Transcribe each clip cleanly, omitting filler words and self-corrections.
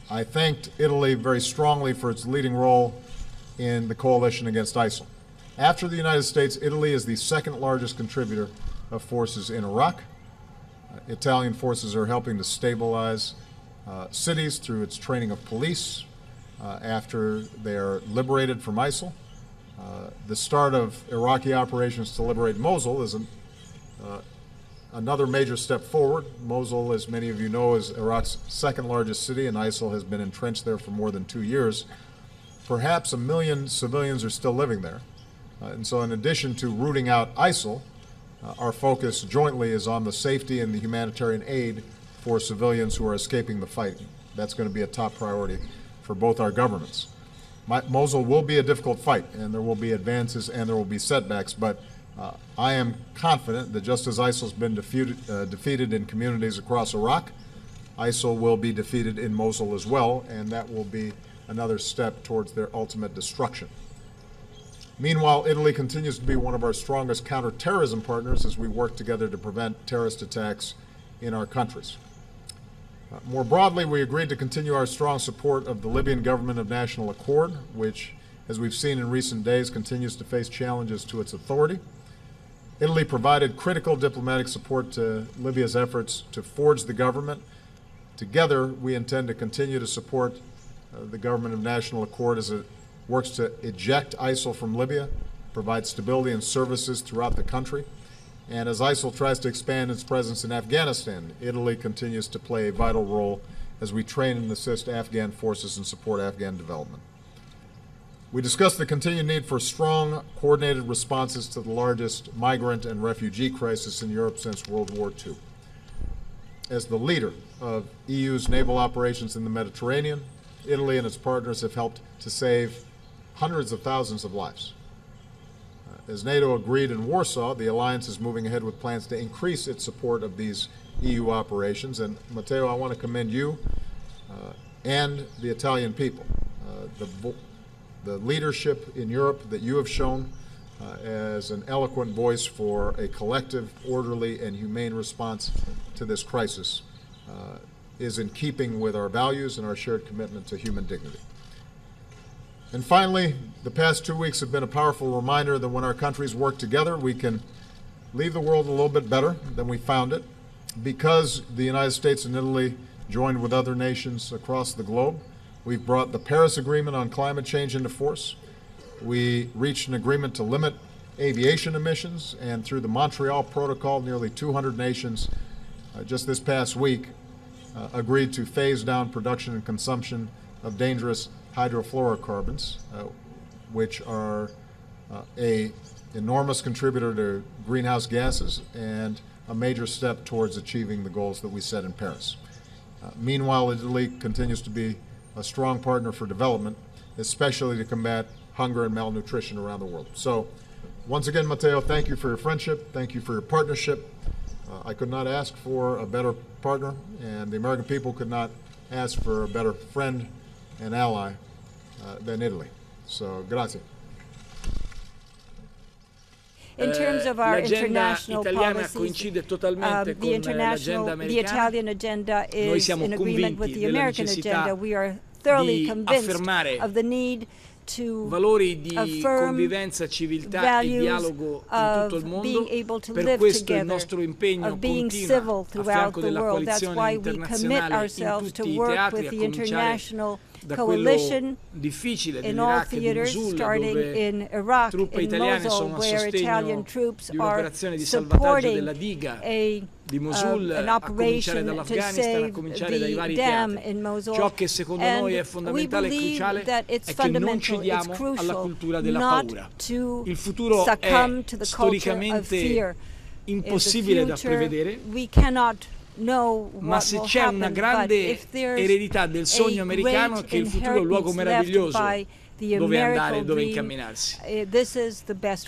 I thanked Italy very strongly for its leading role in the coalition against ISIL. After the United States, Italy is the second largest contributor of forces in Iraq. Italian forces are helping to stabilize cities through its training of police after they are liberated from ISIL. The start of Iraqi operations to liberate Mosul is another major step forward. Mosul, as many of you know, is Iraq's second largest city, and ISIL has been entrenched there for more than 2 years. Perhaps 1 million civilians are still living there. And so in addition to rooting out ISIL, our focus jointly is on the safety and the humanitarian aid for civilians who are escaping the fight. That's going to be a top priority for both our governments. Mosul will be a difficult fight, and there will be advances and there will be setbacks, but I am confident that just as ISIL has been defeated in communities across Iraq, ISIL will be defeated in Mosul as well, and that will be another step towards their ultimate destruction. Meanwhile, Italy continues to be one of our strongest counterterrorism partners as we work together to prevent terrorist attacks in our countries. More broadly, we agreed to continue our strong support of the Libyan government of national accord, which, as we've seen in recent days, continues to face challenges to its authority. Italy provided critical diplomatic support to Libya's efforts to forge the government. Together, we intend to continue to support the government of national accord as it works to eject ISIL from Libya, provide stability and services throughout the country. And as ISIL tries to expand its presence in Afghanistan, Italy continues to play a vital role as we train and assist Afghan forces and support Afghan development. We discussed the continued need for strong, coordinated responses to the largest migrant and refugee crisis in Europe since World War II. As the leader of EU's naval operations in the Mediterranean, Italy and its partners have helped to save hundreds of thousands of lives. As NATO agreed in Warsaw, the alliance is moving ahead with plans to increase its support of these EU operations. And Matteo, I want to commend you and the Italian people. The leadership in Europe that you have shown as an eloquent voice for a collective, orderly, and humane response to this crisis is in keeping with our values and our shared commitment to human dignity. And finally, the past 2 weeks have been a powerful reminder that when our countries work together, we can leave the world a little bit better than we found it. Because the United States and Italy joined with other nations across the globe, we've brought the Paris Agreement on climate change into force. We reached an agreement to limit aviation emissions, and through the Montreal Protocol, nearly 200 nations just this past week agreed to phase down production and consumption of dangerous hydrofluorocarbons, which are an enormous contributor to greenhouse gases and a major step towards achieving the goals that we set in Paris. Meanwhile, Italy continues to be a strong partner for development, especially to combat hunger and malnutrition around the world. So, once again, Matteo, thank you for your friendship, thank you for your partnership. I could not ask for a better partner, and the American people could not ask for a better friend and ally than Italy. So, grazie. In terms of our international policies, the Italian agenda is in agreement with the American agenda. We are thoroughly convinced of the need to affirm values of being able to live together, of being civil throughout the world. That's why we commit ourselves to work with the international coalition in all theaters, starting in Iraq, in Mosul, where Italian troops are supporting an operation to save the dam in Mosul. And we believe that it's fundamental, it's crucial not to succumb to the culture of fear. In the future, we cannot ma se c'è una grande eredità del sogno americano che il futuro è un luogo meraviglioso dove andare, dove incamminarsi.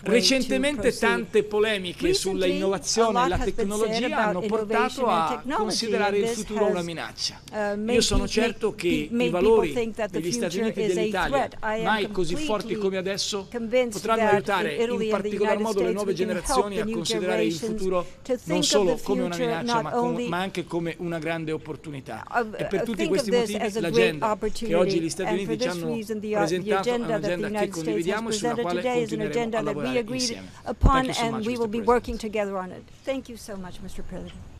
Recentemente tante polemiche sull'innovazione e la tecnologia hanno portato a considerare il futuro una minaccia. Io sono certo che i valori degli Stati Uniti e dell'Italia, mai così forti come adesso, potranno aiutare in particolar modo le nuove generazioni a considerare il futuro non solo come una minaccia ma anche come una grande opportunità. E per tutti questi motivi l'agenda che oggi gli Stati Uniti ci hanno presentato è un'agenda che condividiamo e sulla quale continueremo a lavorare insieme. Thank you so much, Mr. President. Thank you so much, Mr. President.